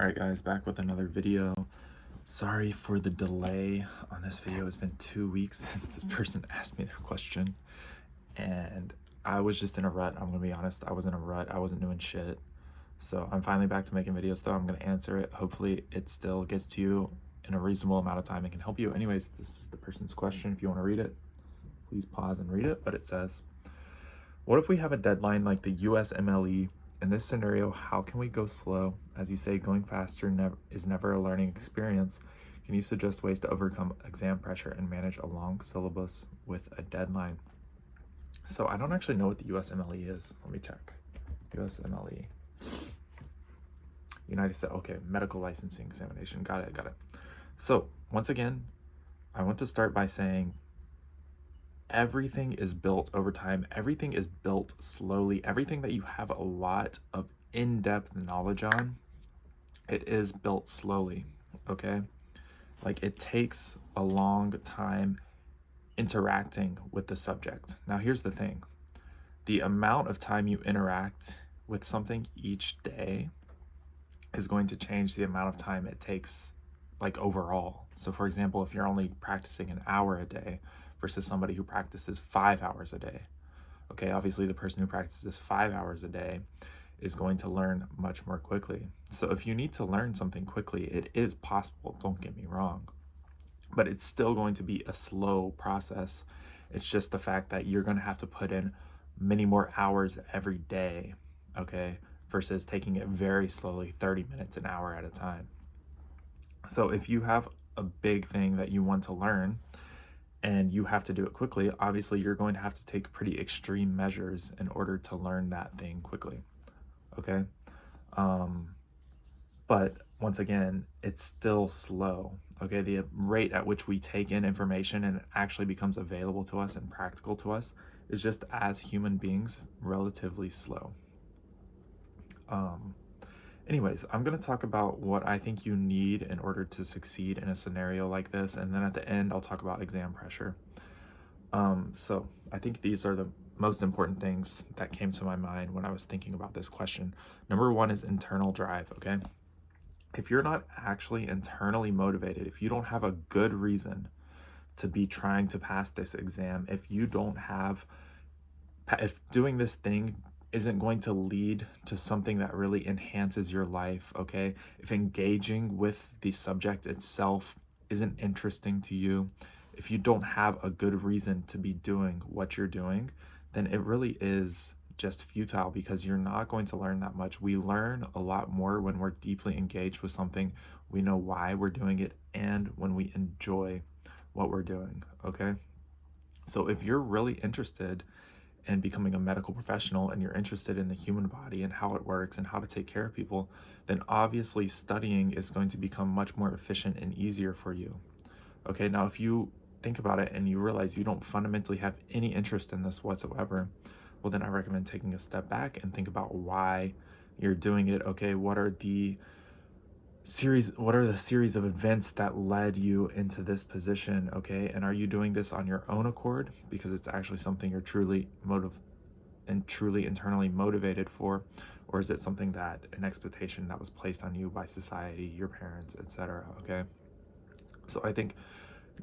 Alright guys, back with another video. Sorry for the delay on this video. It's been 2 weeks since this person asked me their question, and I was just in a rut. I'm gonna be honest, I was in a rut. I wasn't doing shit. So I'm finally back to making videos though. I'm gonna answer it. Hopefully it still gets to you in a reasonable amount of time and can help you. Anyways, this is the person's question. If you want to read it, please pause and read it. But it says, what if we have a deadline like the USMLE? In this scenario, how can we go slow? As you say, going faster is never a learning experience. Can you suggest ways to overcome exam pressure and manage a long syllabus with a deadline? So I don't actually know what the USMLE is. Let me check. USMLE. United States, okay, medical licensing examination. Got it. So once again, I want to start by saying everything is built over time. Everything is built slowly. Everything that you have a lot of in-depth knowledge on, it is built slowly, okay? Like it takes a long time interacting with the subject. Now here's the thing. The amount of time you interact with something each day is going to change the amount of time it takes, like overall. So for example, if you're only practicing an hour a day versus somebody who practices 5 hours a day, okay, obviously the person who practices 5 hours a day is going to learn much more quickly. So if you need to learn something quickly, it is possible, don't get me wrong, but it's still going to be a slow process. It's just the fact that you're going to have to put in many more hours every day, okay, versus taking it very slowly, 30 minutes, an hour at a time. So if you have a big thing that you want to learn and you have to do it quickly, obviously you're going to have to take pretty extreme measures in order to learn that thing quickly, okay? But once again, it's still slow, okay? The rate at which we take in information and it actually becomes available to us and practical to us is just, as human beings, relatively slow. Anyways, I'm going to talk about what I think you need in order to succeed in a scenario like this, and then at the end I'll talk about exam pressure. So I think these are the most important things that came to my mind when I was thinking about this question. Number one is internal drive, okay? If you're not actually internally motivated, if you don't have a good reason to be trying to pass this exam, if doing this thing isn't going to lead to something that really enhances your life, okay? If engaging with the subject itself isn't interesting to you, if you don't have a good reason to be doing what you're doing, then it really is just futile, because you're not going to learn that much. We learn a lot more when we're deeply engaged with something, we know why we're doing it, and when we enjoy what we're doing, okay? So if you're really interested in becoming a medical professional and you're interested in the human body and how it works and how to take care of people, then obviously studying is going to become much more efficient and easier for you. Okay, now if you think about it and you realize you don't fundamentally have any interest in this whatsoever, well then I recommend taking a step back and think about why you're doing it. Okay, what are the series of events that led you into this position, okay? And are you doing this on your own accord because it's actually something you're truly internally motivated for, or is it something that an expectation that was placed on you by society, your parents, etc., okay? So I think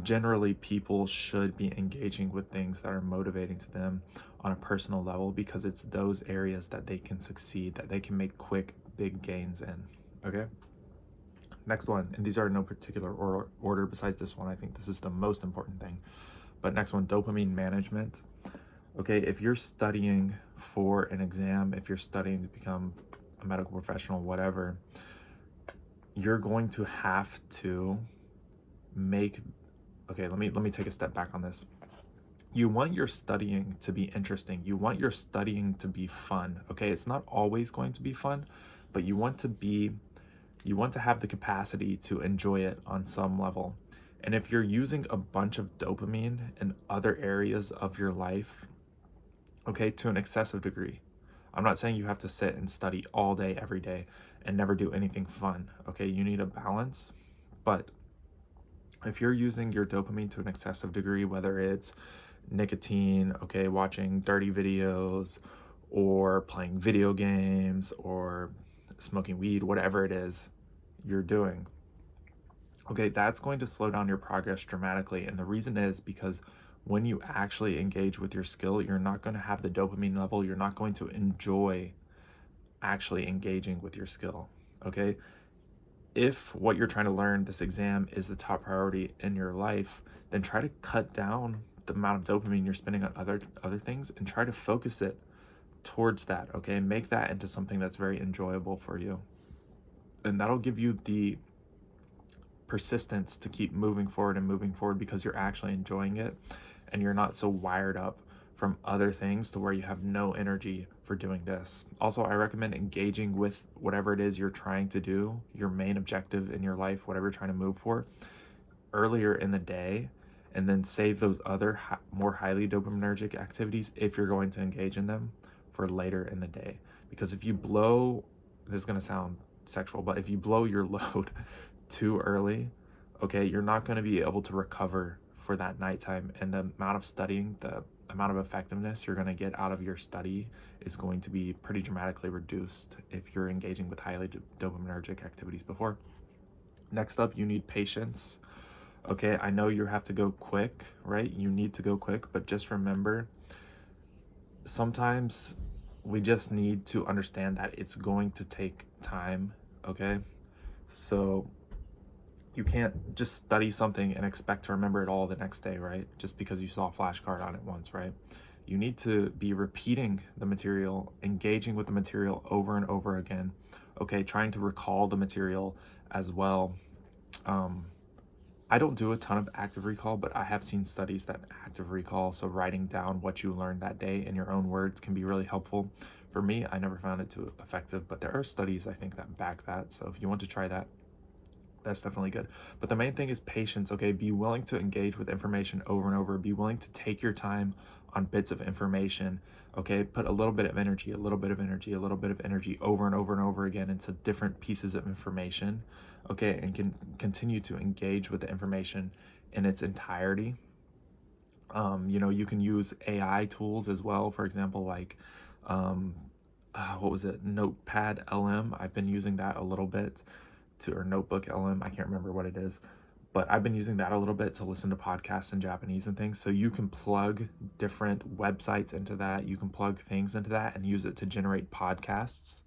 generally people should be engaging with things that are motivating to them on a personal level, because it's those areas that they can succeed, that they can make quick big gains in, okay? Next one, and these are in no particular order besides this one. I think this is the most important thing. But next one, dopamine management. Okay, if you're studying for an exam, if you're studying to become a medical professional, whatever, you're going to have to make, okay, let me take a step back on this. You want your studying to be interesting. You want your studying to be fun, okay? It's not always going to be fun, but you want to have the capacity to enjoy it on some level. And if you're using a bunch of dopamine in other areas of your life, okay, to an excessive degree, I'm not saying you have to sit and study all day, every day, and never do anything fun, okay? You need a balance. But if you're using your dopamine to an excessive degree, whether it's nicotine, okay, watching dirty videos, or playing video games, or smoking weed, whatever it is, you're doing. Okay, that's going to slow down your progress dramatically. And the reason is because when you actually engage with your skill, you're not going to have the dopamine level. You're not going to enjoy actually engaging with your skill. Okay, if what you're trying to learn, this exam, is the top priority in your life, then try to cut down the amount of dopamine you're spending on other things and try to focus it towards that. Okay, make that into something that's very enjoyable for you, and that'll give you the persistence to keep moving forward because you're actually enjoying it and you're not so wired up from other things to where you have no energy for doing this. Also, I recommend engaging with whatever it is you're trying to do, your main objective in your life, whatever you're trying to move for, earlier in the day, and then save those other more highly dopaminergic activities, if you're going to engage in them, for later in the day. Because if you blow, this is going to sound sexual, but if you blow your load too early, okay, you're not going to be able to recover for that nighttime, and the amount of studying, the amount of effectiveness you're going to get out of your study is going to be pretty dramatically reduced if you're engaging with highly dopaminergic activities before. Next up, you need patience. Okay, I know you have to go quick, right? You need to go quick, but just remember, sometimes we just need to understand that it's going to take time, okay? So you can't just study something and expect to remember it all the next day, right? Just because you saw a flashcard on it once, right? You need to be repeating the material, engaging with the material over and over again, okay? Trying to recall the material as well. I don't do a ton of active recall, but I have seen studies that active recall, so writing down what you learned that day in your own words, can be really helpful. For me, I never found it too effective, but there are studies, I think, that back that. So if you want to try that, that's definitely good. But the main thing is patience, okay? Be willing to engage with information over and over. Be willing to take your time on bits of information, okay? Put a little bit of energy, a little bit of energy, a little bit of energy over and over and over again into different pieces of information, okay? And can continue to engage with the information in its entirety. You can use AI tools as well. For example, like, what was it? Notepad LM. I've been using that a little bit or Notebook LM. I can't remember what it is, but I've been using that a little bit to listen to podcasts in Japanese and things. So you can plug different websites into that. You can plug things into that and use it to generate podcasts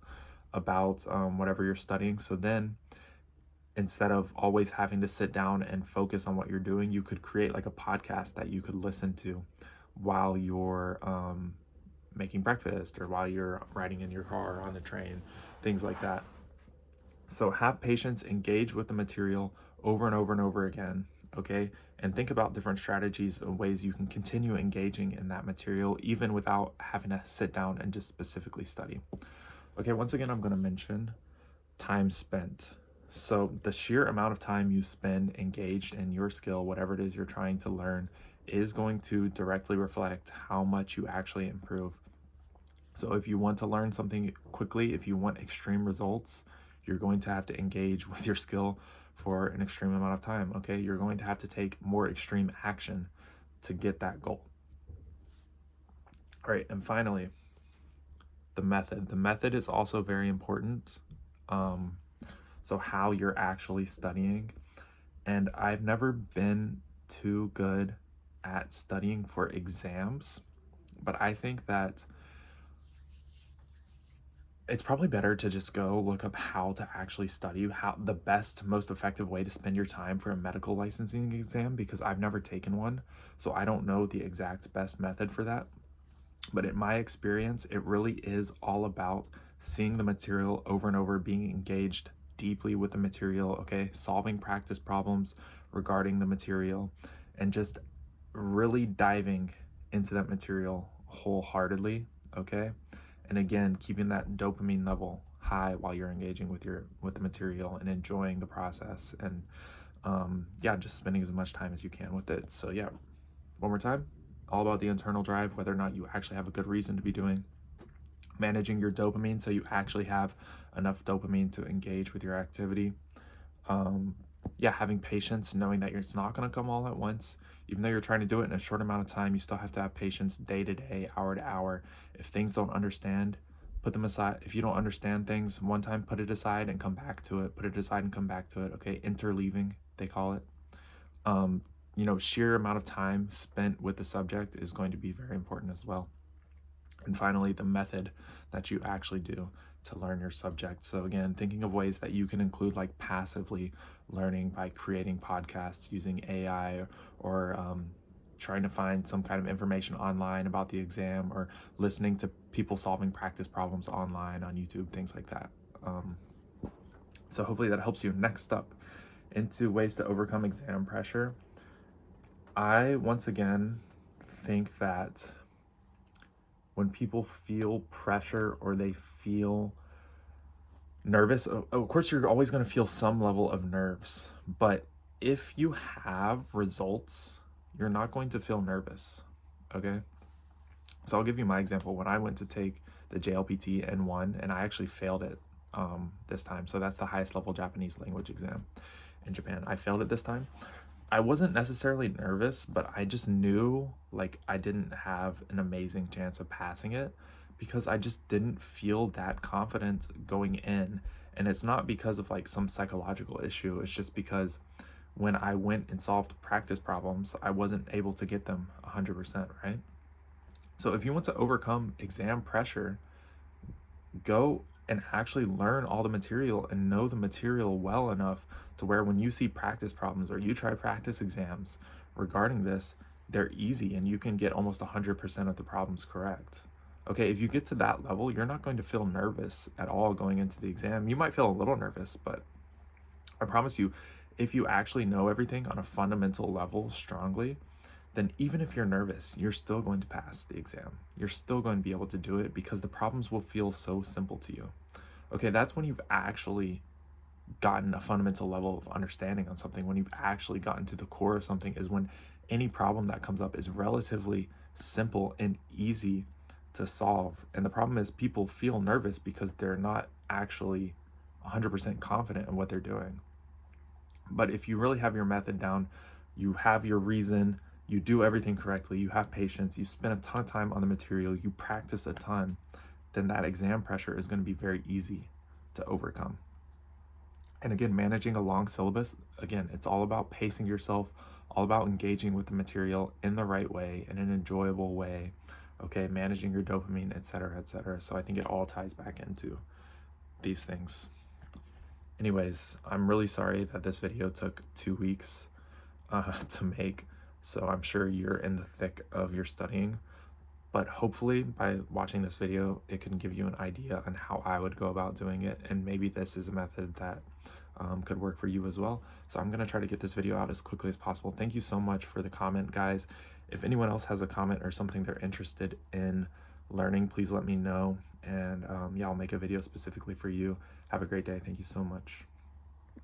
about whatever you're studying. So then, instead of always having to sit down and focus on what you're doing, you could create like a podcast that you could listen to while you're making breakfast or while you're riding in your car or on the train, things like that. So have patience, engage with the material over and over and over again, okay? And think about different strategies and ways you can continue engaging in that material even without having to sit down and just specifically study. Okay, once again, I'm going to mention time spent. So the sheer amount of time you spend engaged in your skill, whatever it is you're trying to learn, is going to directly reflect how much you actually improve. So if you want to learn something quickly, if you want extreme results, you're going to have to engage with your skill for an extreme amount of time, okay? You're going to have to take more extreme action to get that goal. All right, and finally, the method. The method is also very important. So how you're actually studying. And I've never been too good at studying for exams, but I think that it's probably better to just go look up how to actually study, how the best, most effective way to spend your time for a medical licensing exam, because I've never taken one, so I don't know the exact best method for that. But in my experience, it really is all about seeing the material over and over, being engaged deeply with the material, okay, solving practice problems regarding the material, and just really diving into that material wholeheartedly, okay? And again, keeping that dopamine level high while you're engaging with the material and enjoying the process, and just spending as much time as you can with it. So yeah, one more time, all about the internal drive, whether or not you actually have a good reason to be doing, managing your dopamine so you actually have enough dopamine to engage with your activity. Having patience, knowing that it's not going to come all at once. Even though you're trying to do it in a short amount of time, you still have to have patience day to day, hour to hour. If things don't understand, Put them aside. If you don't understand things one time, put it aside and come back to it. Put it aside and come back to it. Okay, interleaving, they call it. You know, sheer amount of time spent with the subject is going to be very important as well. And finally, the method that you actually do to learn your subject. So again, thinking of ways that you can include like passively learning by creating podcasts using AI, or trying to find some kind of information online about the exam, or listening to people solving practice problems online on YouTube, things like that. So hopefully that helps you. Next up, into ways to overcome exam pressure. I, once again, think that when people feel pressure or they feel nervous, of course, you're always going to feel some level of nerves. But if you have results, you're not going to feel nervous. Okay? So I'll give you my example. When I went to take the JLPT N1, and I actually failed it this time. So that's the highest level Japanese language exam in Japan. I failed it this time. I wasn't necessarily nervous, but I just knew like I didn't have an amazing chance of passing it, because I just didn't feel that confident going in. And it's not because of like some psychological issue. It's just because when I went and solved practice problems, I wasn't able to get them 100%, right? So if you want to overcome exam pressure, go and actually learn all the material and know the material well enough to where when you see practice problems or you try practice exams regarding this, they're easy and you can get almost 100% of the problems correct. Okay, if you get to that level, you're not going to feel nervous at all going into the exam. You might feel a little nervous, but I promise you, if you actually know everything on a fundamental level strongly, then even if you're nervous, you're still going to pass the exam. You're still going to be able to do it because the problems will feel so simple to you. Okay, that's when you've actually gotten a fundamental level of understanding on something. When you've actually gotten to the core of something is when any problem that comes up is relatively simple and easy to solve. And the problem is people feel nervous because they're not actually 100% confident in what they're doing. But if you really have your method down, you have your reason, you do everything correctly, you have patience, you spend a ton of time on the material, you practice a ton, then that exam pressure is going to be very easy to overcome. And again, managing a long syllabus, again, it's all about pacing yourself, all about engaging with the material in the right way, in an enjoyable way, okay, managing your dopamine, etc., etc. So I think it all ties back into these things. Anyways, I'm really sorry that this video took 2 weeks to make, so I'm sure you're in the thick of your studying, but hopefully by watching this video, it can give you an idea on how I would go about doing it, and maybe this is a method that could work for you as well. So I'm going to try to get this video out as quickly as possible. Thank you so much for the comment, guys. If anyone else has a comment or something they're interested in learning, please let me know, and yeah, I'll make a video specifically for you. Have a great day. Thank you so much.